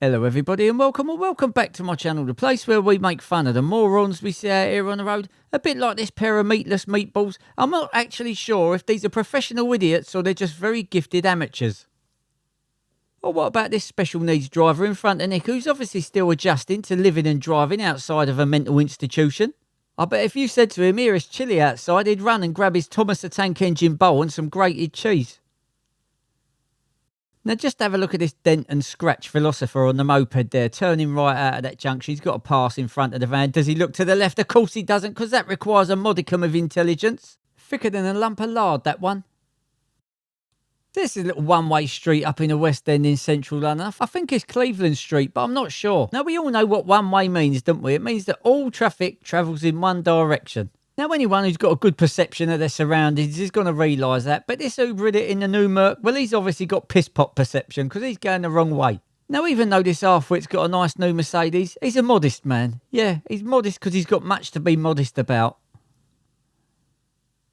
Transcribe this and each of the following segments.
Hello everybody and welcome or welcome back to my channel, the place where we make fun of the morons we see out here on the road. A bit like this pair of meatless meatballs. I'm not actually sure if these are professional idiots or they're just very gifted amateurs. Or what about this special needs driver in front of Nick, who's obviously still adjusting to living and driving outside of a mental institution? I bet if you said to him, here it's chilly outside, he'd run and grab his Thomas the Tank Engine bowl and some grated cheese. Now just have a look at this dent and scratch philosopher on the moped there, turning right out of that junction. He's got a pass in front of the van. Does he look to the left? Of course he doesn't, because that requires a modicum of intelligence. Thicker than a lump of lard, that one. This is a little one-way street up in the West End in central London. I think it's Cleveland Street, but I'm not sure. Now we all know what one-way means, don't we? It means that all traffic travels in one direction. Now, anyone who's got a good perception of their surroundings is going to realise that. But this Uber idiot in the new Merc, well, he's obviously got piss-pot perception because he's going the wrong way. Now, even though this half-wit's got a nice new Mercedes, he's a modest man. Yeah, he's modest because he's got much to be modest about.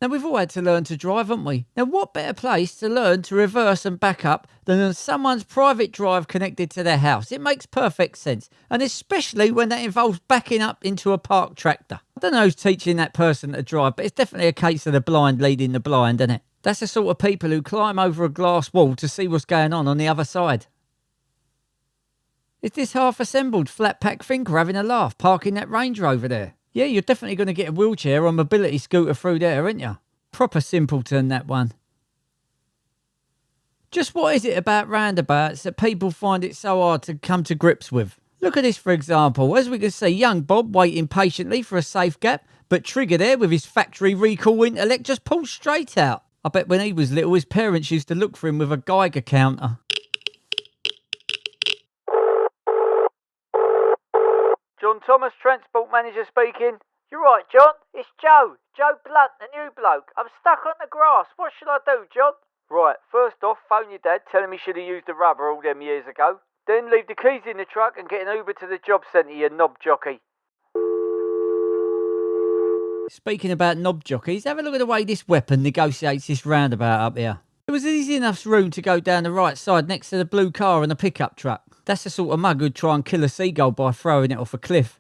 Now, we've all had to learn to drive, haven't we? Now, what better place to learn to reverse and back up than on someone's private drive connected to their house? It makes perfect sense. And especially when that involves backing up into a parked tractor. I don't know who's teaching that person to drive, but it's definitely a case of the blind leading the blind, isn't it? That's the sort of people who climb over a glass wall to see what's going on the other side. Is this half-assembled flat-pack thinker having a laugh, parking that Range Rover there? Yeah, you're definitely going to get a wheelchair or mobility scooter through there, aren't you? Proper simpleton, that one. Just what is it about roundabouts that people find it so hard to come to grips with? Look at this, for example. As we can see, young Bob waiting patiently for a safe gap, but Trigger there with his factory recall intellect just pulls straight out. I bet when he was little, his parents used to look for him with a Geiger counter. John Thomas, Transport Manager speaking. You're right, John. It's Joe. Joe Blunt, the new bloke. I'm stuck on the grass. What should I do, John? Right, first off, phone your dad. Tell him he should have used the rubber all them years ago. Then leave the keys in the truck and get an Uber to the job centre, you knob jockey. Speaking about knob jockeys, have a look at the way this weapon negotiates this roundabout up here. There was easy enough room to go down the right side next to the blue car and the pickup truck. That's the sort of mug who'd try and kill a seagull by throwing it off a cliff.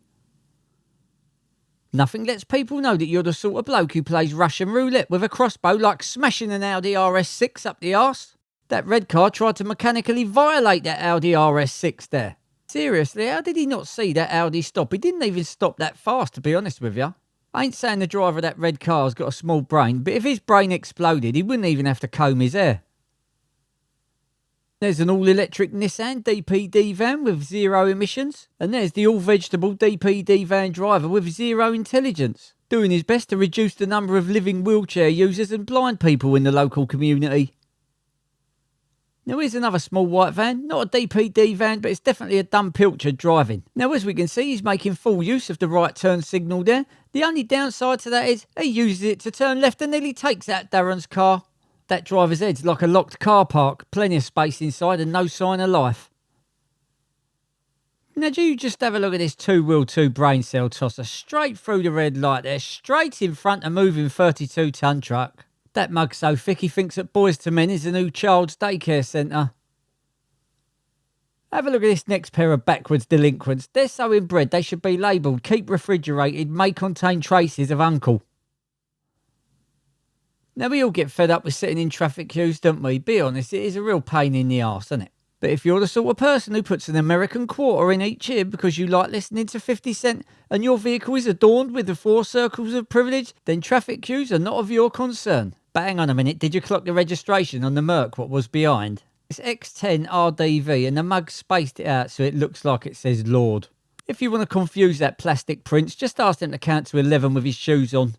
Nothing lets people know that you're the sort of bloke who plays Russian roulette with a crossbow, like smashing an Audi RS6 up the arse. That red car tried to mechanically violate that Audi RS6 there. Seriously, how did he not see that Audi stop? He didn't even stop that fast, to be honest with you. I ain't saying the driver of that red car's got a small brain, but if his brain exploded, he wouldn't even have to comb his hair. There's an all-electric Nissan DPD van with zero emissions. And there's the all-vegetable DPD van driver with zero intelligence, doing his best to reduce the number of living wheelchair users and blind people in the local community. Now here's another small white van, not a DPD van, but it's definitely a dumb pilcher driving. Now as we can see, he's making full use of the right turn signal there. The only downside to that is he uses it to turn left and nearly takes out Darren's car. That driver's head's like a locked car park, plenty of space inside and no sign of life. Now do you just have a look at this 2-wheel-2 brain cell tosser straight through the red light there, straight in front of a moving 32-tonne truck. That mug's so thick he thinks that Boys to Men is the new child's daycare centre. Have a look at this next pair of backwards delinquents. They're so inbred they should be labelled keep refrigerated, may contain traces of uncle. Now, we all get fed up with sitting in traffic queues, don't we? Be honest, it is a real pain in the arse, isn't it? But if you're the sort of person who puts an American quarter in each ear because you like listening to 50 Cent and your vehicle is adorned with the 4 circles of privilege, then traffic queues are not of your concern. But hang on a minute, did you clock the registration on the Merc, what was behind? It's X10 RDV and the mug spaced it out so it looks like it says Lord. If you want to confuse that plastic prince, just ask him to count to 11 with his shoes on.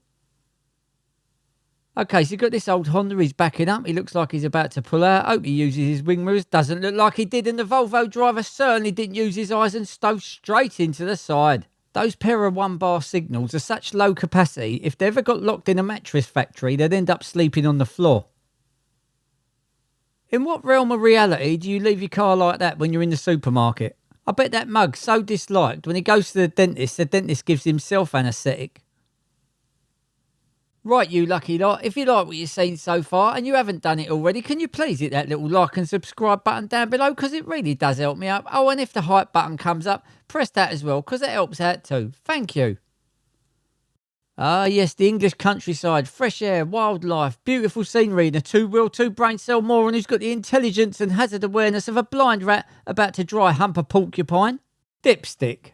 Okay, so you've got this old Honda, he's backing up, he looks like he's about to pull out. Hope he uses his wing mirrors, doesn't look like he did, and the Volvo driver certainly didn't use his eyes and stove straight into the side. Those pair of 1-bar signals are such low capacity, if they ever got locked in a mattress factory, they'd end up sleeping on the floor. In what realm of reality do you leave your car like that when you're in the supermarket? I bet that mug's so disliked, when he goes to the dentist gives himself anaesthetic. Right, you lucky lot, if you like what you've seen so far and you haven't done it already, can you please hit that little like and subscribe button down below, because it really does help me out. Oh, and if the hype button comes up, press that as well, because it helps out too. Thank you. Ah, yes, the English countryside, fresh air, wildlife, beautiful scenery, and a two-wheel, two-brain cell moron who's got the intelligence and hazard awareness of a blind rat about to dry hump a porcupine. Dipstick.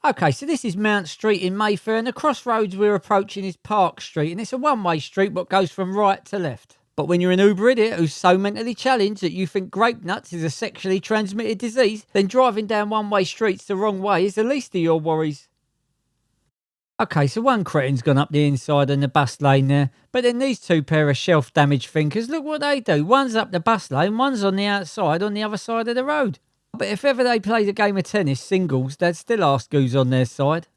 Okay, so this is Mount Street in Mayfair, and the crossroads we're approaching is Park Street, and it's a one-way street what goes from right to left. But when you're an Uber idiot who's so mentally challenged that you think grape nuts is a sexually transmitted disease, then driving down one-way streets the wrong way is the least of your worries. Okay, so one cretin's gone up the inside in the bus lane there, but then these two pair of shelf-damaged thinkers, look what they do. One's up the bus lane, one's on the outside on the other side of the road. But if ever they played a game of tennis singles, they'd still ask who's on their side.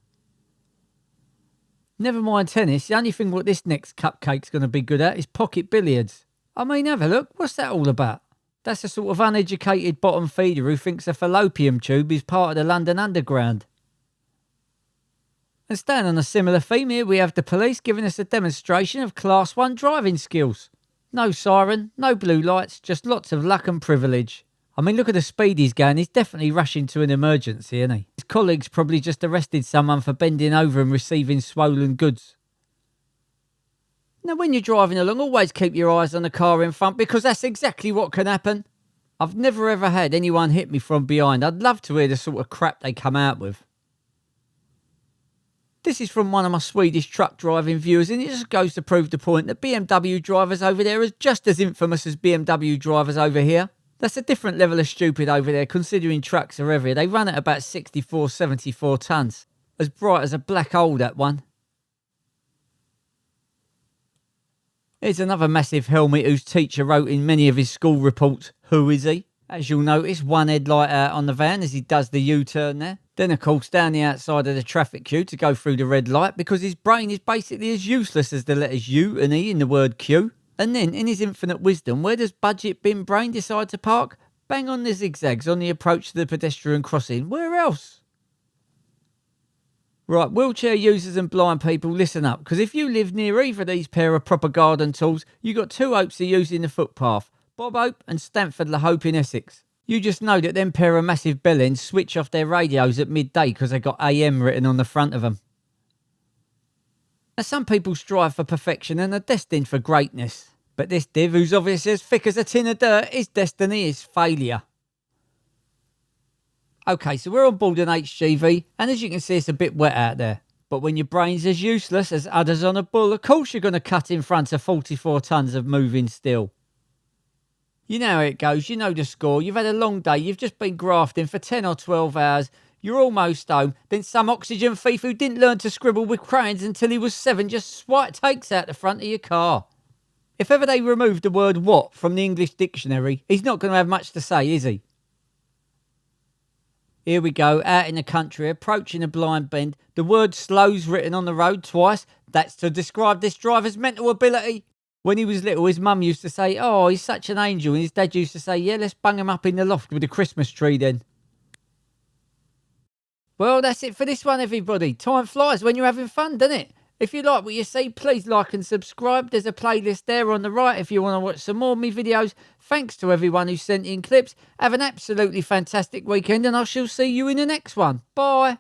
Never mind tennis, the only thing what this next cupcake's going to be good at is pocket billiards. I mean, have a look, what's that all about? That's a sort of uneducated bottom feeder who thinks a fallopian tube is part of the London Underground. And staying on a similar theme, here we have the police giving us a demonstration of Class 1 driving skills. No siren, no blue lights, just lots of luck and privilege. I mean, look at the speed he's going. He's definitely rushing to an emergency, isn't he? His colleagues probably just arrested someone for bending over and receiving swollen goods. Now, when you're driving along, always keep your eyes on the car in front, because that's exactly what can happen. I've never ever had anyone hit me from behind. I'd love to hear the sort of crap they come out with. This is from one of my Swedish truck driving viewers, and it just goes to prove the point that BMW drivers over there are just as infamous as BMW drivers over here. That's a different level of stupid over there, considering trucks are heavier. They run at about 64, 74 tonnes. As bright as a black hole, that one. Here's another massive helmet whose teacher wrote in many of his school reports, "Who is he?" As you'll notice, one headlight out on the van as he does the U-turn there. Then, of course, down the outside of the traffic queue to go through the red light, because his brain is basically as useless as the letters U and E in the word queue. And then, in his infinite wisdom, where does Budget Bin Brain decide to park? Bang on the zigzags on the approach to the pedestrian crossing. Where else? Right, wheelchair users and blind people, listen up, because if you live near either of these pair of proper garden tools, you got two hopes of using the footpath. Bob Hope and Stamford La Hope in Essex. You just know that them pair of massive bellends switch off their radios at midday because they got AM written on the front of them. Now, some people strive for perfection and are destined for greatness. But this div, who's obviously as thick as a tin of dirt, his destiny is failure. Okay, so we're on board an HGV, and as you can see, it's a bit wet out there. But when your brain's as useless as udders on a bull, of course you're going to cut in front of 44 tonnes of moving steel. You know how it goes, you know the score. You've had a long day, you've just been grafting for 10 or 12 hours. You're almost home, then some oxygen thief who didn't learn to scribble with crayons until he was 7 just takes out the front of your car. If ever they remove the word what from the English dictionary, he's not going to have much to say, is he? Here we go, out in the country, approaching a blind bend. The word slow's written on the road twice. That's to describe this driver's mental ability. When he was little, his mum used to say, "Oh, he's such an angel." And his dad used to say, "Yeah, let's bung him up in the loft with a Christmas tree then." Well, that's it for this one, everybody. Time flies when you're having fun, doesn't it? If you like what you see, please like and subscribe. There's a playlist there on the right if you want to watch some more of me videos. Thanks to everyone who sent in clips. Have an absolutely fantastic weekend, and I shall see you in the next one. Bye.